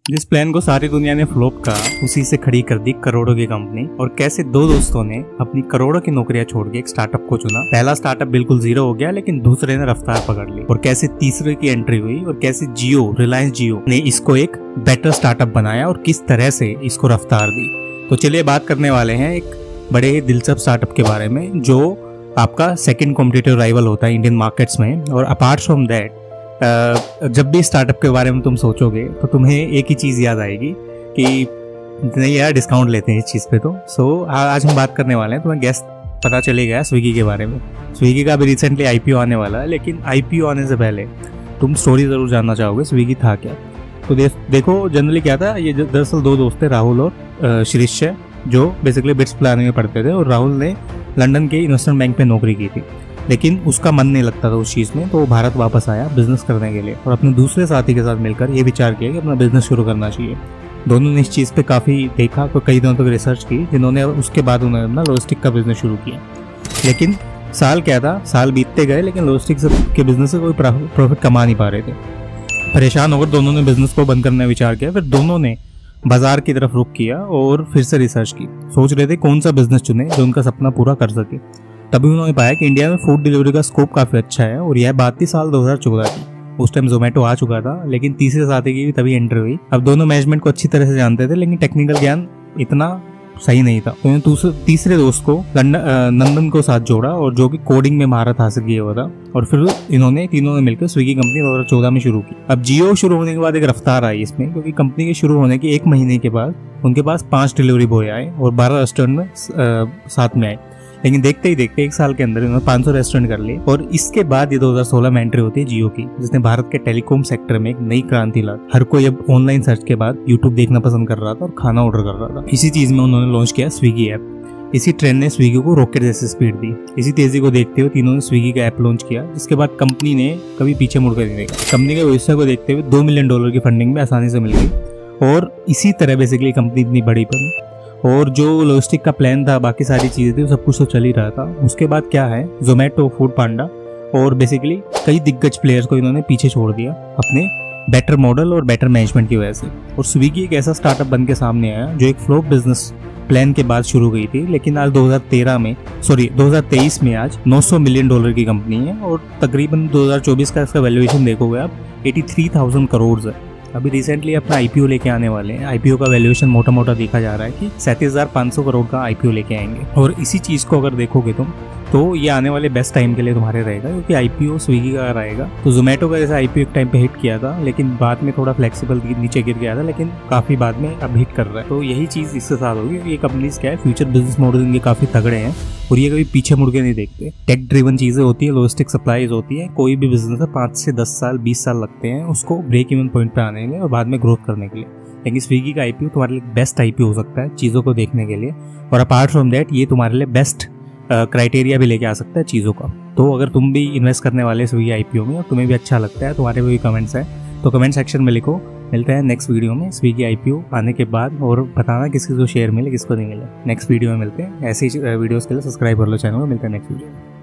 जिस प्लान को सारी दुनिया ने फ्लॉप कहा, उसी से खड़ी कर दी करोड़ों की कंपनी। और कैसे दो दोस्तों ने अपनी करोड़ों की नौकरियां छोड़ के एक स्टार्टअप को चुना। पहला स्टार्टअप बिल्कुल जीरो हो गया, लेकिन दूसरे ने रफ्तार पकड़ ली। और कैसे तीसरे की एंट्री हुई और कैसे रिलायंस जियो ने इसको एक बेटर स्टार्टअप बनाया और किस तरह से इसको रफ्तार दी। तो चलिए बात करने वाले हैं एक बड़े ही दिलचस्प स्टार्टअप के बारे में, जो आपका सेकंड कॉम्पिटिटिव राइवल होता है इंडियन मार्केट्स में। और अपार्ट फ्रॉम दैट, जब भी स्टार्टअप के बारे में तुम सोचोगे तो तुम्हें एक ही चीज़ याद आएगी कि नहीं यार, डिस्काउंट लेते हैं इस चीज़ पे। तो आज हम बात करने वाले हैं, तुम्हें गैस पता चले गया स्विगी के बारे में। स्विगी का अभी रिसेंटली आईपीओ आने वाला है, लेकिन आईपीओ आने से पहले तुम स्टोरी ज़रूर जानना चाहोगे स्विगी था क्या। तो देखो जनरली क्या था, ये दरअसल दो दोस्त थे, राहुल और श्रीश्चय, जो बेसिकली बिट्स प्लानिंग में पढ़ते थे। और राहुल ने लंदन के इन्वेस्टमेंट बैंक पे नौकरी की थी, लेकिन उसका मन नहीं लगता था उस चीज़ में, तो वो भारत वापस आया बिजनेस करने के लिए। और अपने दूसरे साथी के साथ मिलकर ये विचार किया कि अपना बिजनेस शुरू करना चाहिए। दोनों ने इस चीज़ पे काफ़ी देखा, तो कई दिनों तक रिसर्च की, जिन्होंने उसके बाद उन्होंने अपना लॉजिस्टिक का बिजनेस शुरू किया। लेकिन साल क्या था, साल बीतते गए, लेकिन लॉजिस्टिक के बिजनेस से कोई प्रॉफिट कमा नहीं पा रहे थे। परेशान होकर दोनों ने बिजनेस को बंद करने का विचार किया। फिर दोनों ने बाजार की तरफ रुख किया और फिर से रिसर्च की। सोच रहे थे कौन सा बिजनेस चुने जो उनका सपना पूरा कर सके। तभी उन्होंने पाया कि इंडिया में फूड डिलीवरी का स्कोप काफ़ी अच्छा है। और यह बात थी साल 2014 की। उस टाइम जोमेटो आ चुका था, लेकिन तीसरे साथी की भी तभी एंट्री हुई। अब दोनों मैनेजमेंट को अच्छी तरह से जानते थे, लेकिन टेक्निकल ज्ञान इतना सही नहीं था। तो इन्होंने तीसरे दोस्त को नंदन को साथ जोड़ा, और जो कि कोडिंग में महारत हासिल किया हुआ था। और फिर तीनों ने मिलकर स्विगी कंपनी 2014 में शुरू की। अब जियो शुरू होने के बाद एक रफ्तार आई इसमें, क्योंकि कंपनी के शुरू होने के 1 महीने के बाद उनके पास 5 डिलीवरी बॉय आए और 12 रेस्टोरेंट में साथ में आए। लेकिन देखते ही देखते 1 साल के अंदर इन्होंने 500 रेस्टोरेंट कर लिए। और इसके बाद ये 2016 में एंट्री होती है जियो की, जिसने भारत के टेलीकॉम सेक्टर में एक नई क्रांति ला। हर कोई अब ऑनलाइन सर्च के बाद यूट्यूब देखना पसंद कर रहा था और खाना ऑर्डर कर रहा था। इसी चीज में उन्होंने लॉन्च किया स्विगी ऐप। इसी ट्रेंड ने स्विगी को रॉकेट जैसे स्पीड दी। इसी तेजी को देखते हुए तीनों ने स्विगी का ऐप लॉन्च किया, जिसके बाद कंपनी ने कभी पीछे मुड़कर नहीं देखा। कंपनी के भविष्य को देखते हुए $2 मिलियन की फंडिंग में आसानी से मिल गई। और इसी तरह बेसिकली कंपनी इतनी बड़ी बनी। और जो लॉजिस्टिक का प्लान था, बाकी सारी चीज़ें थी, सब कुछ तो चल ही रहा था। उसके बाद क्या है, जोमेटो, फूड पांडा और बेसिकली कई दिग्गज प्लेयर्स को इन्होंने पीछे छोड़ दिया अपने बेटर मॉडल और बेटर मैनेजमेंट की वजह से। और स्विगी एक ऐसा स्टार्टअप बन के सामने आया जो एक फ्लॉप बिजनेस प्लान के बाद शुरू गई थी, लेकिन आज 2023 में आज $900 मिलियन की कंपनी है। और तकरीबन 2024 का इसका वैल्यूएशन देखोगे आप 83,000 करोड़ है। अभी रिसेंटली अपना आईपीओ लेके आने वाले हैं। आईपीओ का वैल्यूएशन मोटा मोटा देखा जा रहा है कि 37,500 करोड़ का आईपीओ लेके आएंगे। और इसी चीज़ को अगर देखोगे तुम, तो ये आने वाले बेस्ट टाइम के लिए तुम्हारे रहेगा, क्योंकि आईपीओ स्विगी का अगर आएगा तो जोमेटो का जैसे आईपीओ एक टाइम पे हिट किया था, लेकिन बाद में थोड़ा फ्लेक्सिबल नीचे गिर गया था, लेकिन काफ़ी बाद में अब हिट कर रहा है। तो यही चीज़ इसके साथ होगी। ये कंपनीज क्या है, फ्यूचर बिजनेस मॉडल इनके काफ़ी तगड़े हैं और ये कभी पीछे मुड़ के नहीं देखते। टेक ड्रिवन चीज़ें होती है, लॉजिस्टिक सप्लाईज होती है। कोई भी बिजनेस है 5 से 10 साल 20 साल लगते हैं उसको ब्रेक इवन पॉइंट पे आने के लिए और बाद में ग्रोथ करने के लिए। लेकिन स्विगी का आईपीओ तुम्हारे लिए बेस्ट आईपीओ हो सकता है चीज़ों को देखने के लिए। और अपार्ट फ्रॉम दैट, ये तुम्हारे लिए बेस्ट क्राइटेरिया भी लेके आ सकता है चीज़ों का। तो अगर तुम भी इन्वेस्ट करने वाले स्विगी आईपीओ में और तुम्हें भी अच्छा लगता है, तुम्हारे भी कमेंट्स है, तो कमेंट सेक्शन में लिखो। मिलते हैं नेक्स्ट वीडियो में स्विगी आईपीओ आने के बाद, और बताना किसी को शेयर मिले, किसको नहीं मिले। नेक्स्ट वीडियो में मिलते हैं। ऐसे ही वीडियोस के लिए सब्सक्राइब कर लो चैनल में। मिलते हैं नेक्स्ट वीडियो में।